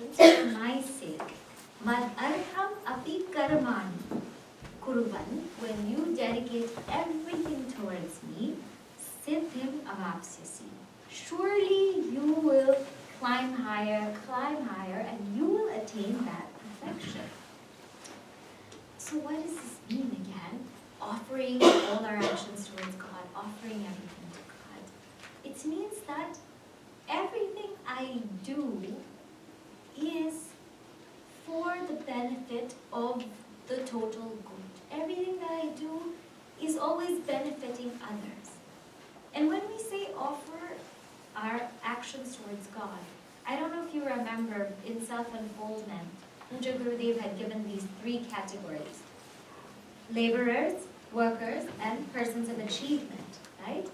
actions for my sake. Mad arham api karmani kuruvan, when you dedicate everything towards me, siddhim avapsyasi. Surely you will climb higher, and you will attain that perfection. So what does this mean again? Offering all our actions towards God, offering everything to God. It means that everything I do is for the benefit of the total good. Everything that I do is always benefiting others. And when we say offer our actions towards God, I don't know if you remember in self-unfoldment, Puja Gurudev had given these 3 categories: laborers, workers, and persons of achievement, right?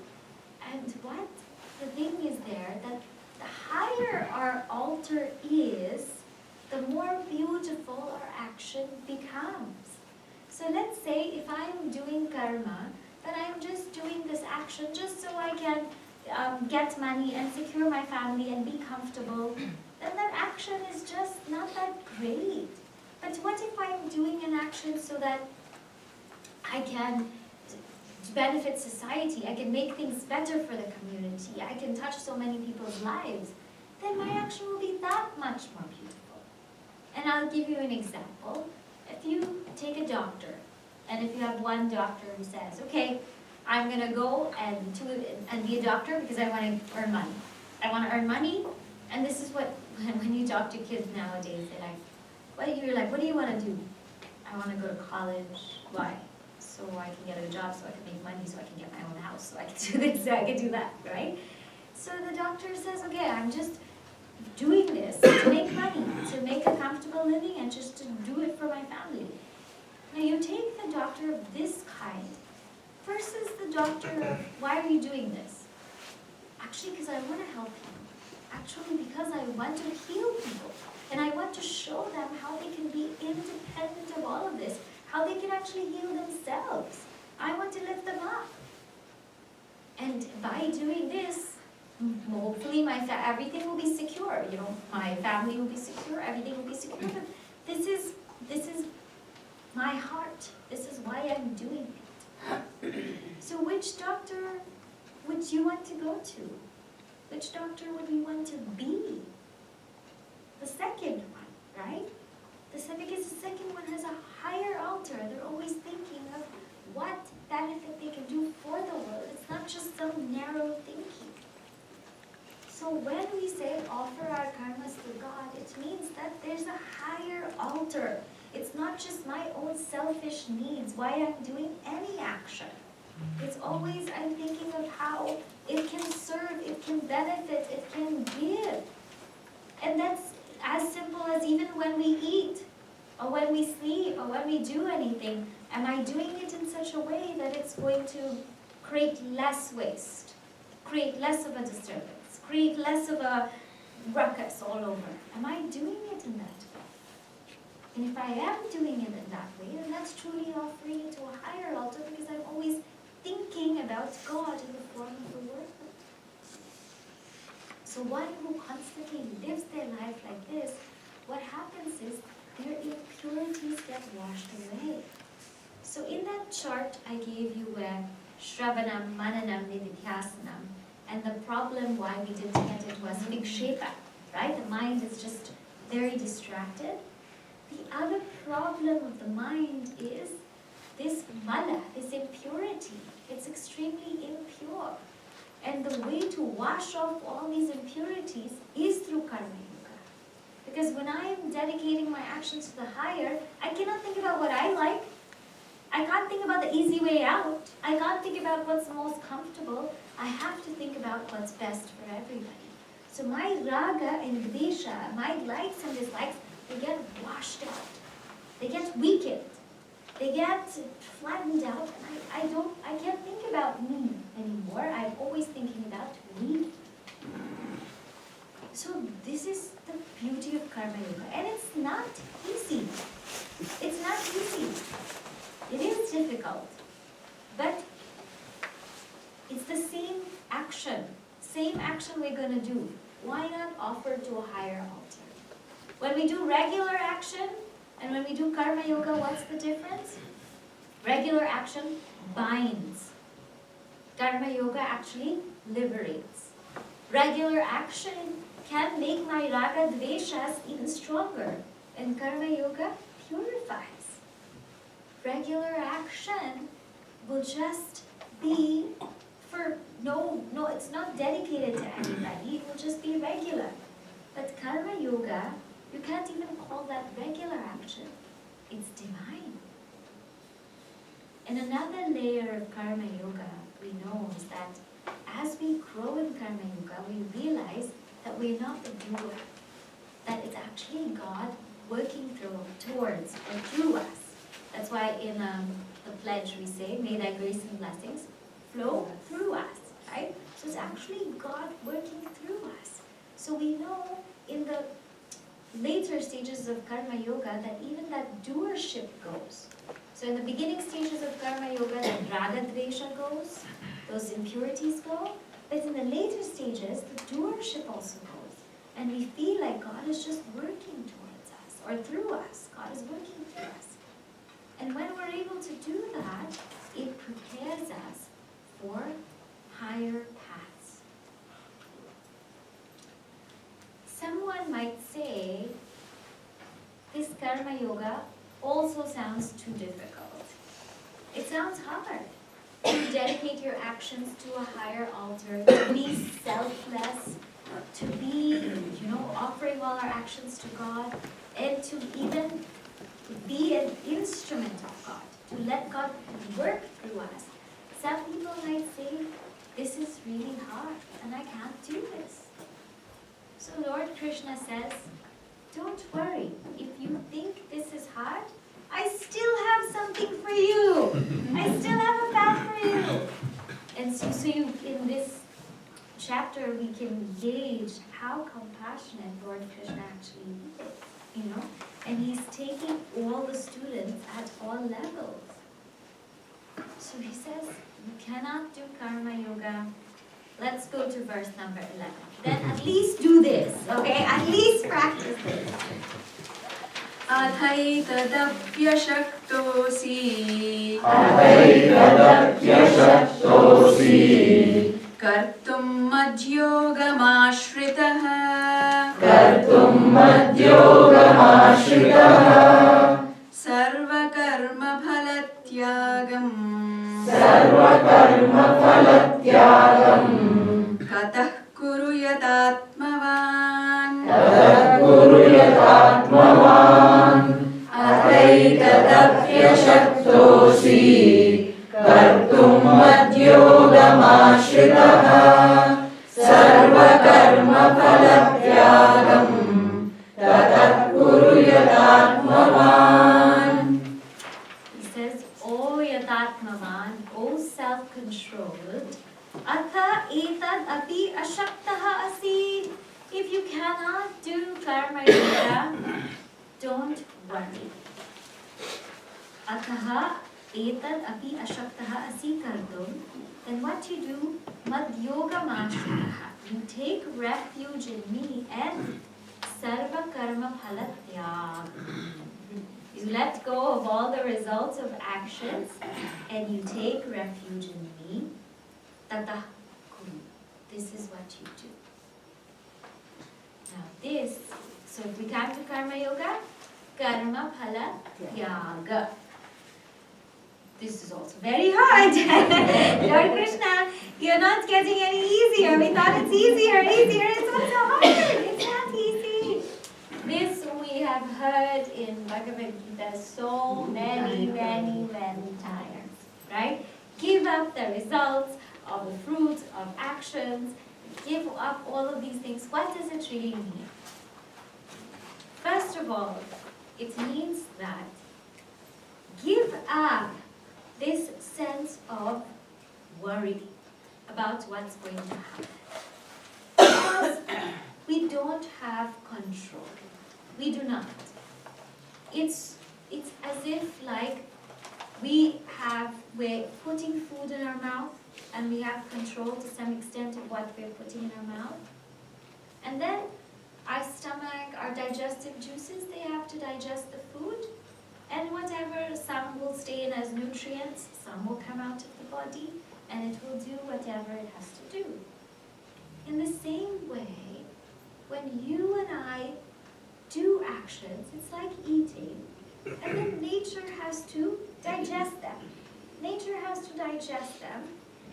And what the thing is there, that the higher our altar is, the more beautiful our action becomes. So let's say if I'm doing karma, then I'm just doing this action just so I can get money and secure my family and be comfortable, then that action is just not that great. But what if I'm doing an action so that I can benefit society, I can make things better for the community, I can touch so many people's lives, then my action will be that much more beautiful. And I'll give you an example. If you take a doctor, and if you have one doctor who says, okay, I'm going to go and be a doctor because I want to earn money. I want to earn money, and this is what, when you talk to kids nowadays, you're like, what do you want to do? I want to go to college. Why? So I can get a job, so I can make money, so I can get my own house, so I can do this, so I can do that, right? So the doctor says, okay, I'm just doing this to make money, to make a comfortable living, and just to do it for my family. Now you take the doctor of this kind versus the doctor of, why are you doing this? Actually, because I want to help you. Actually, because I want to heal people. And I want to show them how they can be independent of all of this, how they can actually heal themselves. I want to lift them up. And by doing this, hopefully everything will be secure. You know, my family will be secure, everything will be secure. But this is my heart. This is why I'm doing it. So which doctor would you want to go to? Which doctor would you want to be? The second one, right? Because the second one has a higher altar. They're always thinking of what benefit they can do for the world. It's not just some narrow thinking. So when we say offer our karmas to God, it means that there's a higher altar. It's not just my own selfish needs, why I'm doing any action. It's always I'm thinking of how it can serve, it can benefit, it can give. And that's as simple as even when we eat, or when we sleep, or when we do anything. Am I doing it in such a way that it's going to create less waste, create less of a disturbance, create less of a ruckus all over? Am I doing it in that way? And if I am doing it in that way, then that's truly offering it to a higher altar, because I'm always thinking about God in the form of the word. So one who constantly lives their life like this, what happens is their impurities get washed away. So in that chart I gave you where Shravanam, Mananam, Nididhyasanam, and the problem why we didn't get it was Vikshepa, right? The mind is just very distracted. The other problem of the mind is this mala, this impurity. It's extremely impure. And the way to wash off all these impurities is through karma yoga. Because when I am dedicating my actions to the higher, I cannot think about what I like. I can't think about the easy way out. I can't think about what's most comfortable. I have to think about what's best for everybody. So my raga and dvesha, my likes and dislikes, they get washed out. They get weakened. They get flattened out, and I can't think about me anymore. I'm always thinking about me. So this is the beauty of karma yoga, and it's not easy. It's not easy. It is difficult, but it's the same action we're going to do. Why not offer to a higher altar? When we do regular action and when we do karma yoga, what's the difference? Regular action binds. Karma yoga actually liberates. Regular action can make my raga dveshas even stronger, and karma yoga purifies. Regular action will just be for no, it's not dedicated to anybody, it will just be regular. But karma yoga, you can't even call that regular action. It's divine. And another layer of karma yoga we know is that as we grow in karma yoga, we realize that we're not the doer. That it's actually God working towards or through us. That's why in the pledge we say, may thy grace and blessings flow through us, right? So it's actually God working through us. So we know in the later stages of karma yoga that even that doership goes. So in the beginning stages of karma yoga, that raga dvesha goes, those impurities go, but in the later stages, the doership also goes. And we feel like God is just working towards us, or through us. God is working through us. And when we're able to do that, it prepares us for higher paths. Someone might say, this karma yoga also sounds too difficult. It sounds hard to dedicate your actions to a higher altar, to be selfless, to be, offering all our actions to God, and to even be an instrument of God, to let God work through us. Some people might say, this is really hard, and I can't do this. So Lord Krishna says, don't worry. If you think this is hard, I still have something for you. I still have a path for you. And so you, in this chapter, we can gauge how compassionate Lord Krishna actually is, and he's taking all the students at all levels. So he says, you cannot do karma yoga. Let's go to verse number 11. Then at least do this, okay? At least practice this. Adhaitadapyashaktosi kartum madyogamashritah sarvakarma phalathyagam katah kuruyatatmavan adhaitadapyashaktosi kartum madyogamashritah sarvakarma phalathyagam tatah kuruyatatmavan. He says, O yatatmavan, O self-controlled, atha etad api ashaktaha asi. If you cannot do karma yoga, don't worry. Atha etad api ashaktaha asi kartum. Then what you do, madyogamashritah. You take refuge in me and sarva karma phalathyag. You let go of all the results of actions and you take refuge in me. Tatah kuru. This is what you do. Now so if we come to karma yoga, karma phala tyaga. This is also very hard. Lord Krishna, you're not getting any easier. We thought it's easier. It's also hard. It's not easy. This we have heard in Bhagavad Gita so many times. Right? Give up the results of the fruits of actions. Give up all of these things. What does it really mean? First of all, it means that give up this sense of worry about what's going to happen. Because we don't have control. We do not. It's as if like we're putting food in our mouth and we have control to some extent of what we're putting in our mouth. And then Our stomach, our digestive juices, they have to digest the food. And whatever, some will stay in as nutrients, some will come out of the body, and it will do whatever it has to do. In the same way, when you and I do actions, it's like eating, and then nature has to digest them. Nature has to digest them,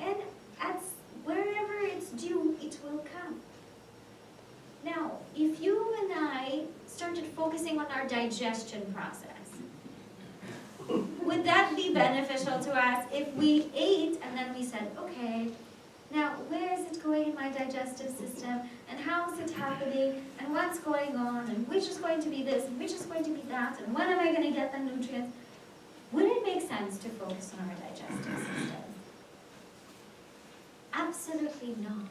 and at wherever it's due, it will come. Now, if you and I started focusing on our digestion process, would that be beneficial to us if we ate and then we said, okay, now where is it going in my digestive system, and how is it happening, and what's going on, and which is going to be this, and which is going to be that, and when am I going to get the nutrients? Would it make sense to focus on our digestive system? Absolutely not.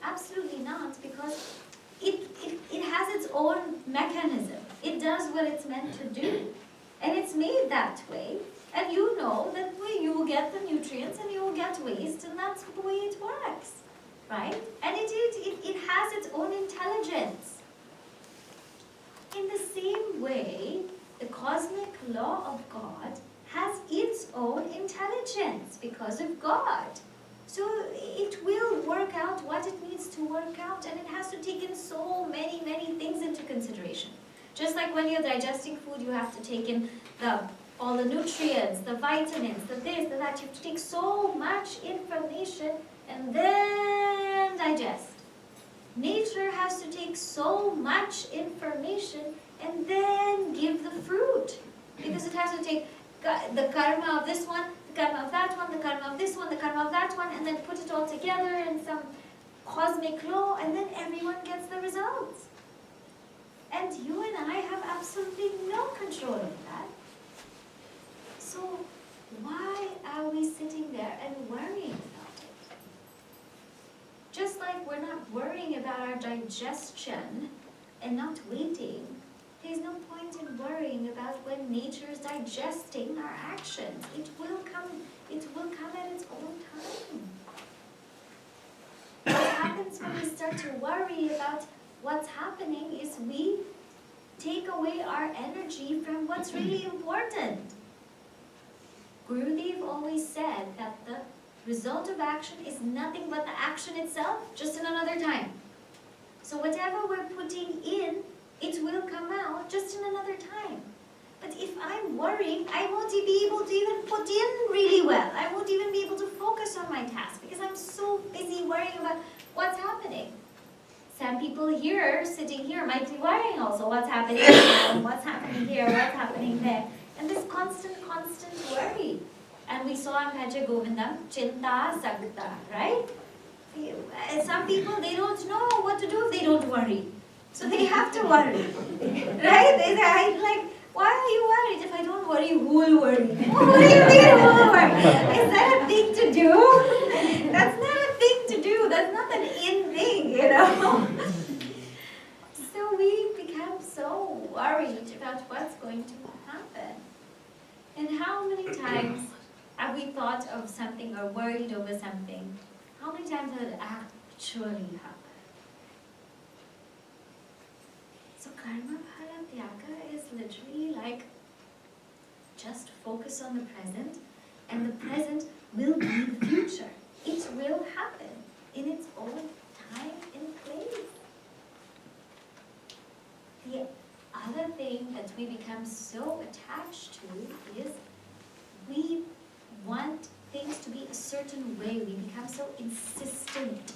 Absolutely not, because it has its own mechanism. It does what it's meant to do. And it's made that way. And you know that you will get the nutrients and you will get waste, and that's the way it works. Right? And it has its own intelligence. In the same way, the cosmic law of God has its own intelligence because of God. So it will work out what it needs to work out, and it has to take in so many, many things into consideration. Just like when you're digesting food, you have to take in all the nutrients, the vitamins, the this, the that. You have to take so much information and then digest. Nature has to take so much information and then give the fruit. Because it has to take the karma of this one, the karma of that one, the karma of this one, the karma of that one, and then put it all together in some cosmic law, and then everyone gets the results. And you and I have absolutely no control of that. So why are we sitting there and worrying about it? Just like we're not worrying about our digestion and not waiting, there's no point in worrying about when nature is digesting our actions. It will come at its own time. What happens when we start to worry about what's happening is we take away our energy from what's really important. Gurudev always said that the result of action is nothing but the action itself, just in another time. So whatever we're putting in, it will come out just in another time. But if I'm worrying, I won't be able to even put in really well. I won't even be able to focus on my task because I'm so busy worrying about what's happening. Some people here, sitting here, might be worrying also what's happening here, what's happening here, what's happening there. And this constant worry. And we saw in Bhaja Govindam, Chinta Sagta, right? Some people, they don't know what to do if they don't worry. So they have to worry, right? They say, like, why are you worried? If I don't worry, who will worry? What do you mean who will worry? Is that a thing to do? That's not a thing to do. That's not an in thing, you know? So we become so worried about what's going to happen. And how many times have we thought of something or worried over something? How many times has it actually happened? So karma phala tyaga is literally like just focus on the present, and the present will be the future. It will happen in its own time and place. The other thing that we become so attached to is we want things to be a certain way. We become so insistent.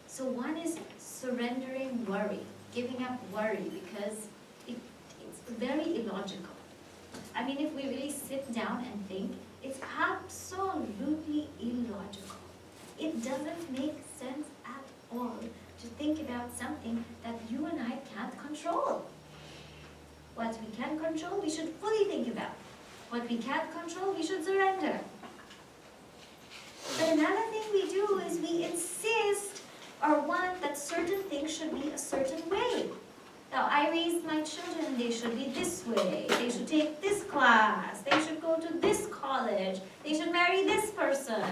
So one is surrendering worry, giving up worry, because it's very illogical. I mean, if we really sit down and think, it's absolutely illogical. It doesn't make sense at all to think about something that you and I can't control. What we can control, we should fully think about. What we can't control, we should surrender. But another thing we do is we insist or want that certain things should be a certain way. Now, I raised my children, they should be this way, they should take this class, they should go to this college, they should marry this person.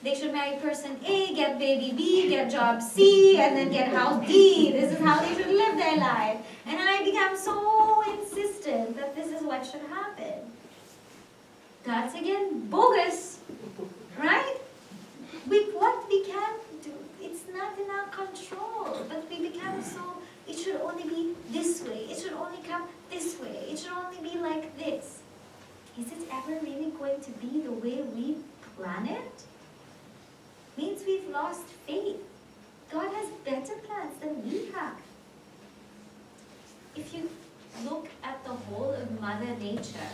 they should marry person A, get baby B, get job C, and then get house D. This is how they should live their life. And I become so insistent that this is what should happen. That's again bogus, right? What we can do, it's not in our control, but we become so, it should only be this way, it should only come this way, it should only be like this. Is it ever really going to be the way we plan it? Means we've lost faith. God has better plans than we have. If you look at the whole of Mother Nature,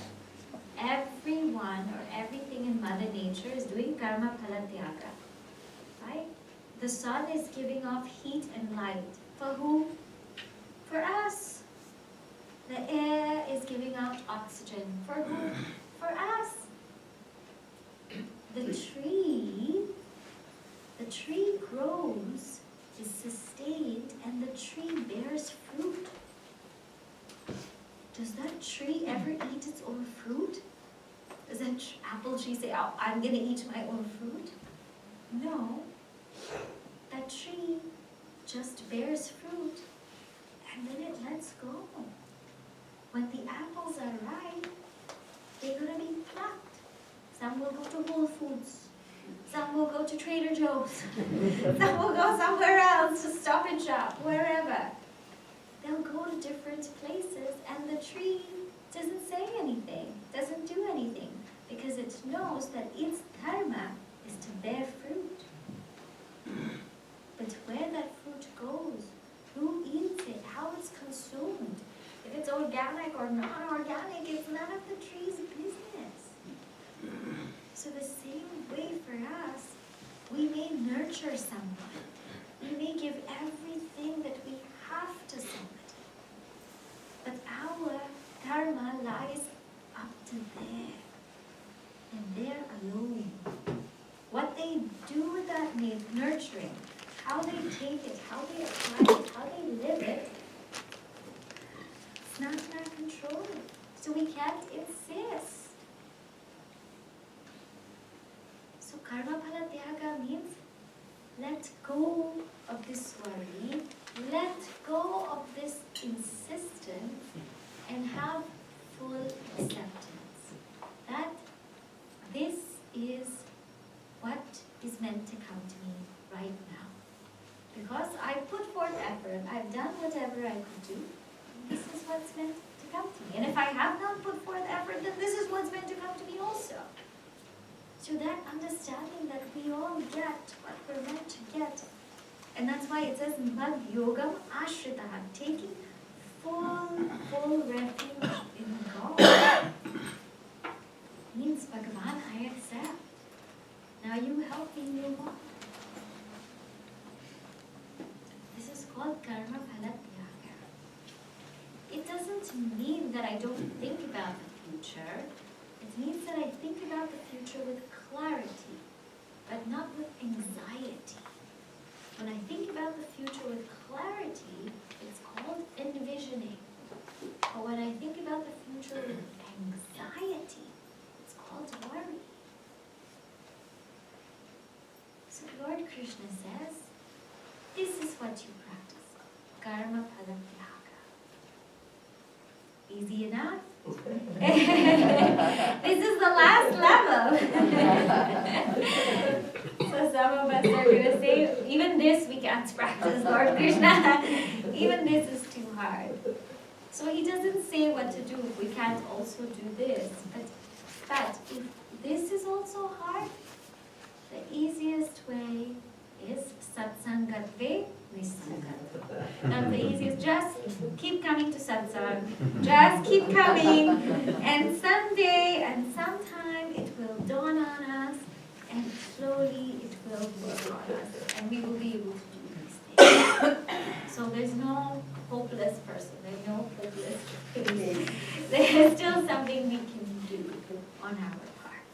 everyone or everything in Mother Nature is doing karma phala tyaga. Right? The sun is giving off heat and light. For who? For us. The air is giving out oxygen. For who? For us. The tree grows, is sustained, and the tree bears fruit. Does that tree ever eat its own fruit? Does that apple tree say, oh, I'm going to eat my own fruit? No. That tree just bears fruit, and then it lets go. When the apples are ripe, they're going to be plucked. Some will go to Whole Foods. Some will go to Trader Joe's. Some will go somewhere else to Stop and Shop, wherever. They'll go to different places, and the tree doesn't say anything, doesn't do anything, because it knows that its dharma is to bear fruit. But where that fruit goes, who eats it, how it's consumed, if it's organic or non-organic, it's none of the tree's business. So the same way for us, we may nurture someone. We may give everything that we have to somebody. But our dharma lies up to there. And there alone. What they do with that nurturing, how they take it, how they apply it, how they live it, it's not in our control. So we can't insist. So karma phala tyaga means let go of this worry, let go of this insistence, and have full acceptance that this is what is meant to come to me right now. Because I put forth effort, I've done whatever I could do, this is what's meant to come to me. And if I have not put forth effort, then this is what's meant to come to me also. So that understanding that we all get what we're meant to get. And that's why it says, Mad Yogam Ashritaha, taking full refuge in God. Means, Bhagavan, I accept. Now you help me move on. This is called karma phala tyaga. It doesn't mean that I don't think about the future. It means that I think about the future with clarity, but not with anxiety. When I think about the future with clarity, it's called envisioning. But when I think about the future with anxiety, it's called worry. So Lord Krishna says, this is what you practice. Karma phala tyaga. Easy enough? This is the last level. So some of us are going to say, even this we can't practice, Lord Krishna. Even this is too hard. So he doesn't say what to do if we can't also do this. But if this is also hard, the easiest way is satsangatve nisangat. That's the easiest. Just keep coming to satsang. Just keep coming. And someday and sometime it will dawn on us, and slowly it will work on us. And we will be able to do these things. So there's no hopeless person. There's no hopeless case. There's still something we can do on our part.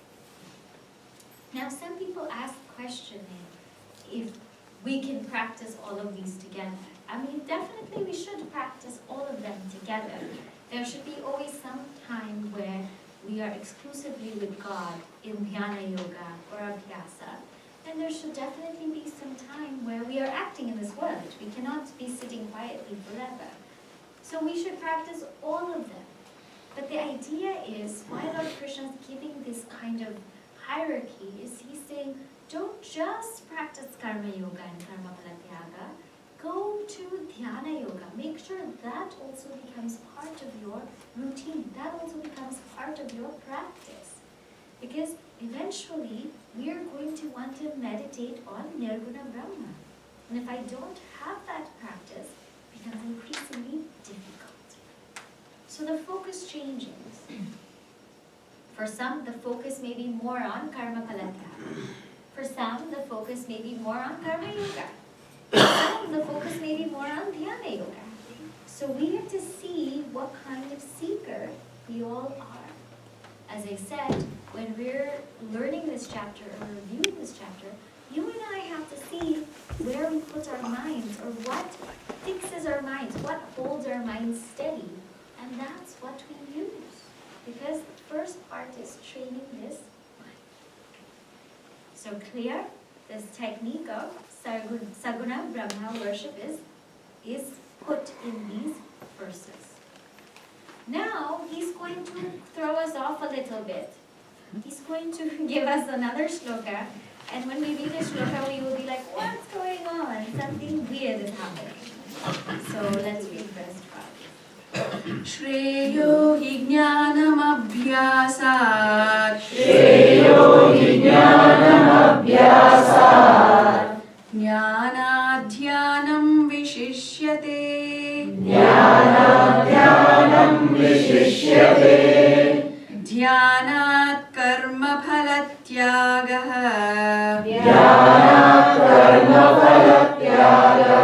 Now some people ask the question if we can practice all of these together. I mean, definitely we should practice all of them together. There should be always some time where we are exclusively with God in Dhyana Yoga or Abhyasa. then there should definitely be some time where we are acting in this world. We cannot be sitting quietly forever. So we should practice all of them. But the idea is, why Lord Krishna is giving this kind of hierarchy is he's saying, don't just practice karma yoga and karma phala tyaga. Go to dhyana yoga. Make sure that also becomes part of your routine. That also becomes part of your practice. Because eventually we are going to want to meditate on Nirguna Brahma. And if I don't have that practice, it becomes increasingly difficult. So the focus changes. For some, the focus may be more on karma phala tyaga. For some, the focus may be more on karma yoga. For some, the focus may be more on dhyana yoga. So we have to see what kind of seeker we all are. As I said, when we're learning this chapter or reviewing this chapter, you and I have to see where we put our minds or what fixes our minds, what holds our minds steady. And that's what we use. Because the first part is training this mind. So clear? This technique of Saguna Brahma worship is put in these verses. Now he's going to throw us off a little bit. He's going to give us another shloka, and when we read the shloka, we will be like, what's going on? Something weird is happening. So let's read verse 12. Shreyo hi jnanam abhyasat. Shreyo hi jnanam abhyasat. Jnanadhyanam vishishyate. Jnanadhyanam vishishyate. Dhyanat karma phalatyagah. Dhyanat karma phalatyagah.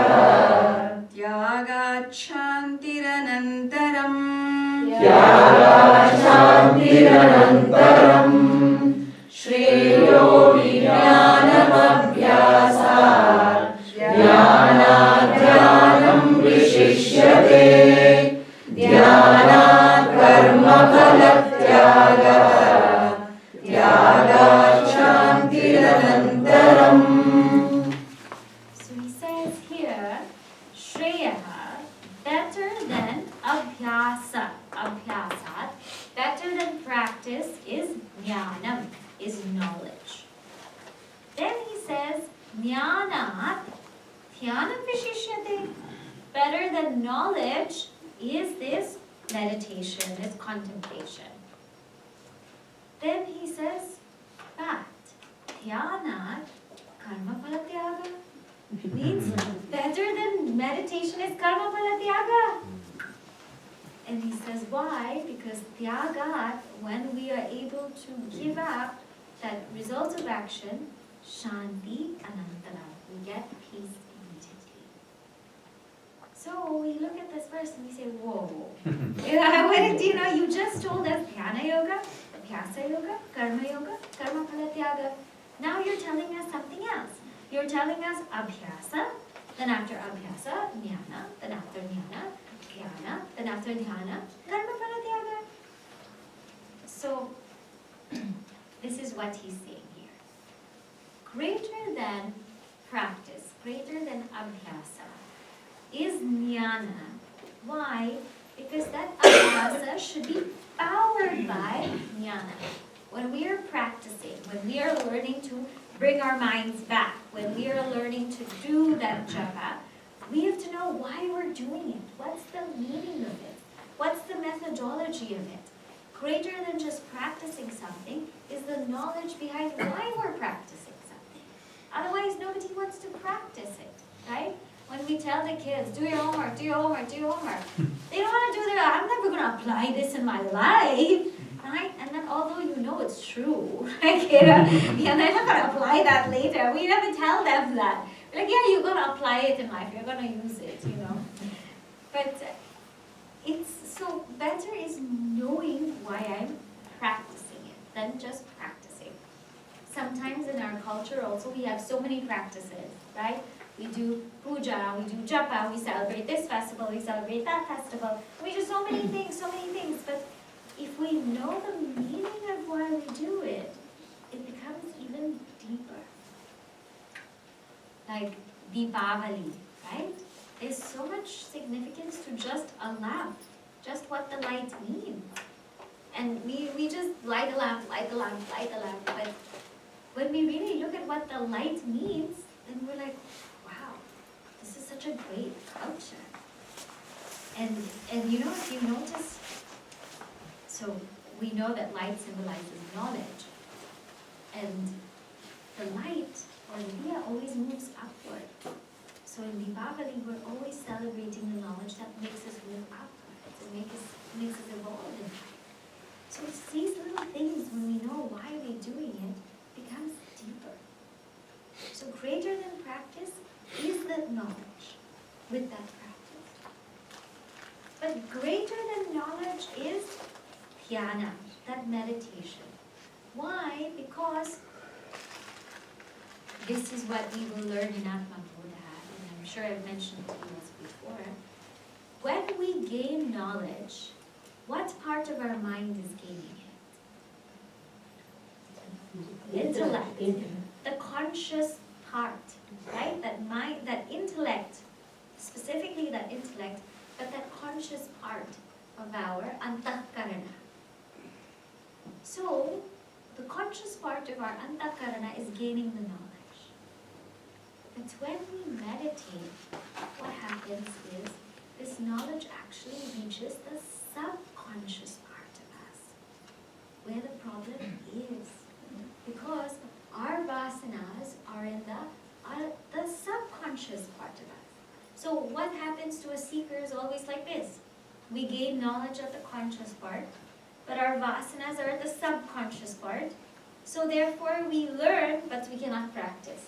Tyagat shantiranantaram. Tyagat shantiranantaram. Shreyo hi jnanam abhyasat. Jnanadhyanam vishishyate. Dhyanat karma phalatyagah. Tyagat shantiranantaram. So he says here, Shreyaha, better than abhyasa, abhyasat, better than practice is jnanam, is knowledge. Then he says, jnanat, dhyanam vishishyate, better than knowledge is this meditation, this contemplation. Then he says, but dhyanat karma phala tyaga, means better than meditation is karma phala tyaga. And he says, why? Because tyagat, when we are able to give up that result of action, shanti anantara, we get peace immediately. So we look at this verse and we say, whoa. You just told us dhyana yoga, abhyasa yoga, karma phala tyaga. Now you're telling us something else. You're telling us abhyasa, then after abhyasa, jnana, then after jnana, dhyana, then after dhyana, karma phala tyaga. So this is what he's saying here. Greater than practice, greater than abhyasa, is jnana. Why? Because that abhyasa should be powered by jnana. When we are practicing, when we are learning to bring our minds back, when we are learning to do that japa, we have to know why we're doing it. What's the meaning of it? What's the methodology of it? Greater than just practicing something is the knowledge behind why we're practicing something. Otherwise, nobody wants to practice it, right? When we tell the kids, do your homework, do your homework, do your homework, they don't want to do their, I'm never going to apply this in my life, right? And then although you know it's true, like, they're not going to apply that later. We never tell them that. We're like, yeah, you're going to apply it in life, you're going to use it, But it's so better is knowing why I'm practicing it than just practicing. Sometimes in our culture also we have so many practices, right? We do puja, we do japa, we celebrate this festival, we celebrate that festival. We do so many things, but if we know the meaning of why we do it, it becomes even deeper. like Deepavali, right? There's so much significance to just a lamp, just what the light means. And we just light a lamp, light a lamp, light a lamp. But when we really look at what the light means, then we're like, wow, this is such a great culture. And you know, if you notice, so we know that light symbolizes knowledge. And the light or the diya always moves upward. So in Deepavali, we're always celebrating the knowledge that makes us move upwards and makes us evolve in life. So it's these little things, when we know why we're doing it, becomes deeper. So greater than practice is that knowledge with that practice. But greater than knowledge is Jnana, that meditation. Why? Because this is what we will learn in Atma Bodha, and I'm sure I've mentioned to you this before. When we gain knowledge, what part of our mind is gaining it? Intellect. The conscious part, right? That mind, that intellect, specifically that intellect, but that conscious part of our antahkarana. So, the conscious part of our antahkarana is gaining the knowledge. But when we meditate, what happens is this knowledge actually reaches the subconscious part of us, where the problem is. Because our vasanas are in the subconscious part of us. So what happens to a seeker is always like this. We gain knowledge of the conscious part, but our vasanas are at the subconscious part. So therefore we learn, but we cannot practice.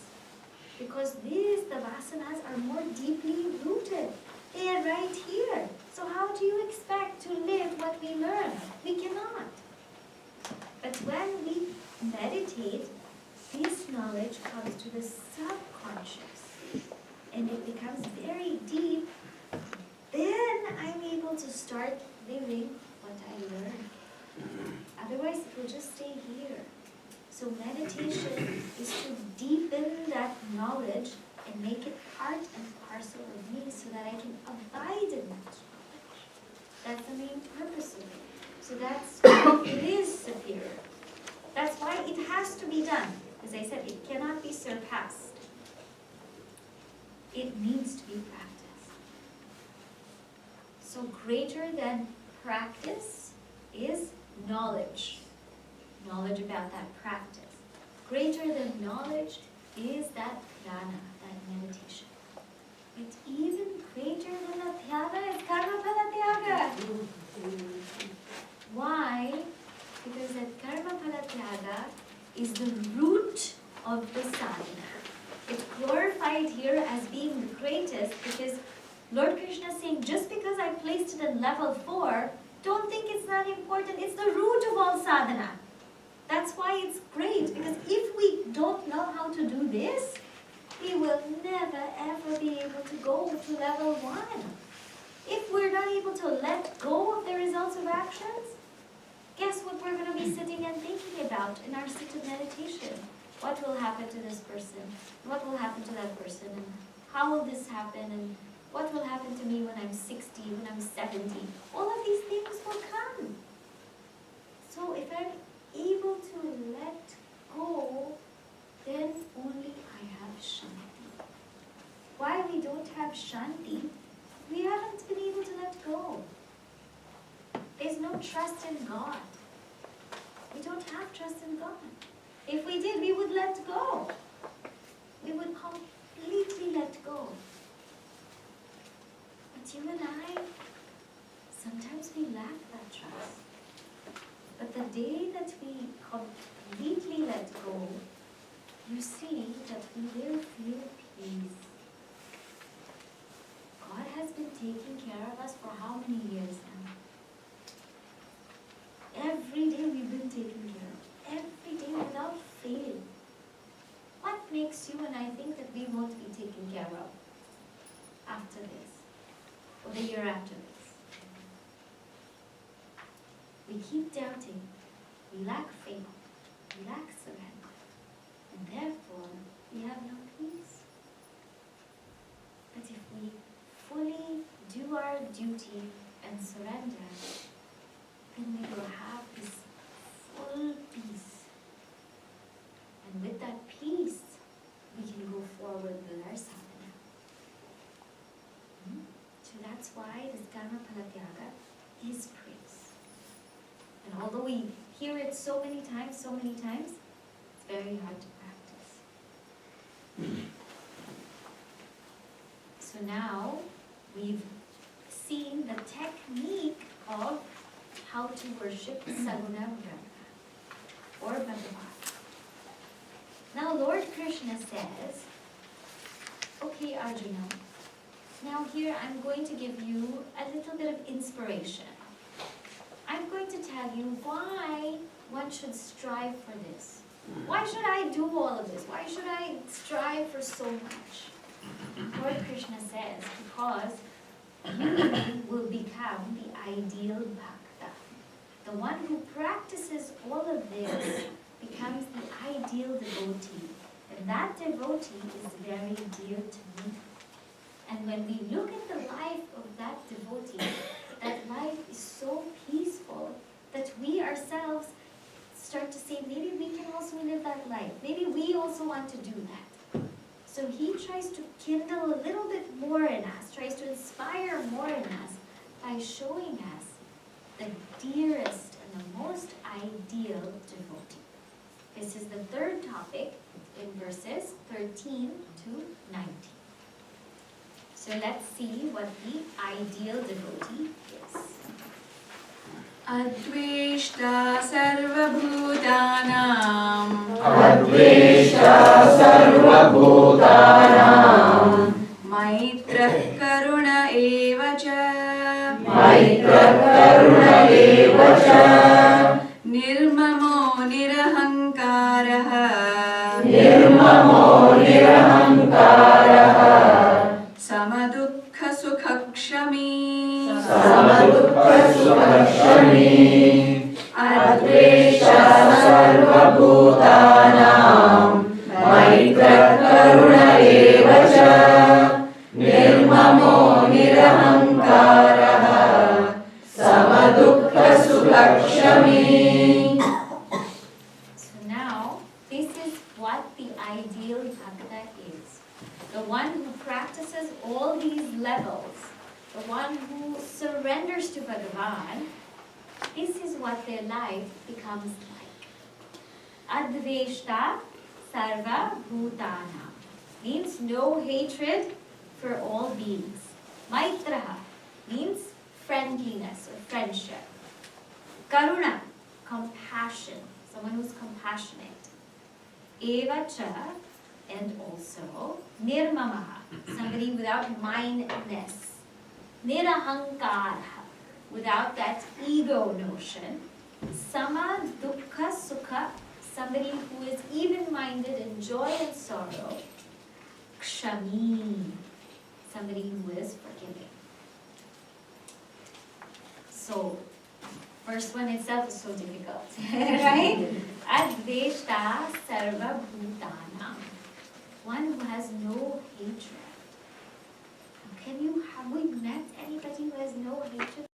Because the vasanas are more deeply rooted. They are right here. So how do you expect to live what we learn? We cannot. But when we meditate, this knowledge comes to the subconscious. And it becomes very deep. Then I'm able to start living what I learned. Otherwise, it will just stay here. So meditation is to deepen that knowledge and make it part and parcel of me so that I can abide in that knowledge. That's the main purpose of it. So that's why it is superior. That's why it has to be done. As I said, it cannot be surpassed. It needs to be practiced. So greater than practice is knowledge. Knowledge about that practice. Greater than knowledge is that jnana, that meditation. It's even greater than the dhyana is karma phala tyaga. Why? Because that karma phala tyaga is the root of the sadhana. It's glorified here as being the greatest because Lord Krishna is saying, just because I placed it in level 4, don't think it's not important. It's the root of all sadhana. That's why it's great, because if we don't know how to do this, we will never ever be able to go to level 1. If we're not able to let go of the results of actions, guess what we're going to be sitting and thinking about in our sit of meditation? What will happen to this person? What will happen to that person? And how will this happen? And what will happen to me when I'm 60, when I'm 70? All of these things will come. So if I'm able to let go, then only I have shanti. Why we don't have shanti? We haven't been able to let go. There's no trust in God. We don't have trust in God. If we did, we would let go. We would completely let go. But you and I, sometimes we lack that trust. But the day that we completely let go, you see that we will feel peace. God has been taking care of us for how many years now? Every day we've been taken care of. Every day without fail. What makes you and I think that we won't be taken care of after this? Or the year after this? We keep doubting. We lack faith. We lack surrender. And therefore, we have no peace. fully do our duty and surrender, then we will have this full peace. And with that peace, we can go forward with our sadhana. So that's why this karma phala tyaga is praise. And although we hear it so many times, it's very hard to practice. So now we've seen the technique of how to worship Saguna Brahma or Bhagavan. Now Lord Krishna says, okay Arjuna, now here I'm going to give you a little bit of inspiration. I'm going to tell you why one should strive for this. Why should I do all of this? Why should I strive for so much? Lord Krishna says, because you will become the ideal bhakta. The one who practices all of this becomes the ideal devotee. And that devotee is very dear to me. And when we look at the life of that devotee, that life is so peaceful that we ourselves start to say, maybe we can also live that life. Maybe we also want to do that. So he tries to kindle a little bit more in us, tries to inspire more in us by showing us the dearest and the most ideal devotee. This is the third topic in verses 13 to 19. So let's see what the ideal devotee is. Adveshta sarvabhutanam Adveshta sarvabhutanam Maitrah karuna eva cha Maitrah karuna eva cha Nirmamo nirahankaraha Nirmamo nirahankaraha Samadukha sukhakshami Samadukha sukhakshami Advesha sarvabhutanam Maitrah karuna eva cha Nirmamo nirahankaraha Samadukha sukhakshami. So now, this is what the ideal bhakta is. The one who practices all these levels, the one who surrenders to Bhagavan, this is what their life becomes like. Adveshta sarva bhutana means no hatred for all beings. Maitraha means friendliness or friendship. Karuna, compassion, someone who's compassionate. Eva cha, and also nirmamaha, somebody without mindness. Nirahankaraha, without that ego notion. Sama dukkha sukha, somebody who is even-minded in joy and sorrow. Kshami, somebody who is forgiving. So, first one itself is so difficult, right? Adveshta sarva bhutanam, one who has no hatred. Have we met anybody who has no hatred?